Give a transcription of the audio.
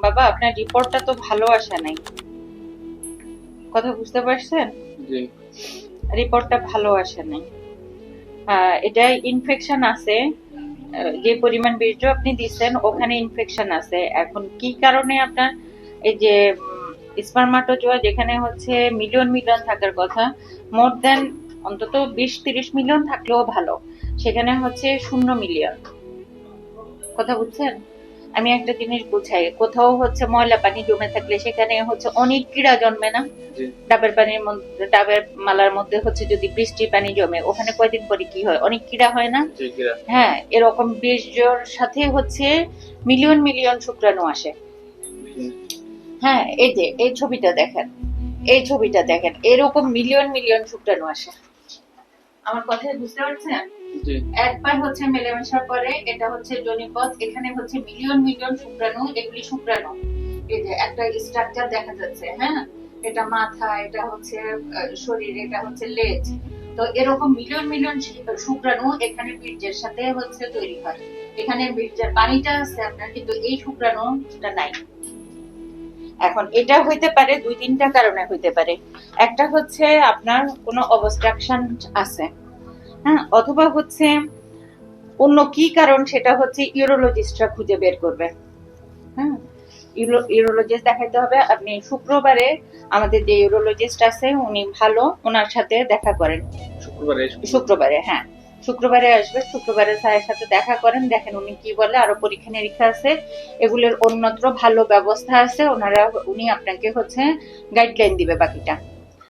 বাবা আপনার রিপোর্টটা তো ভালো আসে নাই। কথা বুঝতে পারছেন? জি। রিপোর্টটা ভালো আসে নাই। এটা ইনফেকশন আছে। যে পরিমাণ বীর্য আপনি দিচ্ছেন ওখানে ইনফেকশন আছে। এখন কি কারণে আপনার এই যে স্পারমাটোজোয়া যেখানে হচ্ছে মিলিয়ন মিলিয়ন থাকার কথা, মোর দেন অন্তত 20-30 মিলিয়ন থাকলেও ভালো, সেখানে হচ্ছে 0 মিলিয়ন। কথা বুঝছেন? আমি একটা জিনিস বুঝাই, কোথাও হচ্ছে ময়লা পানি জমে থাকলে সেখানে হচ্ছে অনেক কীড়া জন্মে না? জি। ডাবের পানির মধ্যে, ডাবের মালার মধ্যে হচ্ছে যদি বৃষ্টির পানি জমে ওখানে কয়দিন পরে কি হয়, অনেক কীড়া হয় না? জি, কিরা। হ্যাঁ, এরকম বীর্যর সাথে হচ্ছে মিলিয়ন মিলিয়ন শুক্রাণু আসে। জি। হ্যাঁ, এই যে এই ছবিটা দেখেন, এই ছবিটা দেখেন, এরকম মিলিয়ন মিলিয়ন শুক্রাণু আসে। আমার কথাই বুঝতে পারছেন? জি। একবার হচ্ছে মেলামেশার পরে এটা হচ্ছে যোনিপথ, এখানে হচ্ছে মিলিয়ন মিলিয়ন শুক্রাণু, এগুলি শুক্রাণু। এই যে একটা স্ট্রাকচার দেখা যাচ্ছে, হ্যাঁ, এটা মাথা, এটা হচ্ছে শরীর, এটা হচ্ছে লেজ। তো এরকম মিলিয়ন মিলিয়ন শুক্রাণু এখানে বীর্যের সাথে হচ্ছে তৈরি হয়। এখানে বীর্যের পানিটা আছে আপনার, কিন্তু এই শুক্রাণুটা নাই। এখন এটা হইতে পারে 2-3টা কারণে হইতে পারে। একটা হচ্ছে আপনার কোনো অবস্ট্রাকশন আছে, হ্যাঁ, অথবা হচ্ছে অন্য কি কারণ সেটা হচ্ছে ইউরোলজিস্টরা খুঁজে বের করবে। হ্যাঁ, ইউরোলজিস্ট দেখাইতে হবে। আপনি শুক্রবারে আমাদের যে ইউরোলজিস্ট আছে উনি ভালো, ওনার সাথে দেখা করেন। শুক্রবারে, হ্যাঁ, শুক্রবারে আসবে, শুক্রবারে স্যারের সাথে দেখা করেন, দেখেন উনি কি বলে। আরো পরীক্ষা নিরীক্ষা আছে, এগুলোর অন্যত্র ভালো ব্যবস্থা আছে, উনি আপনাকে হচ্ছে গাইডলাইন দিবে বাকিটা।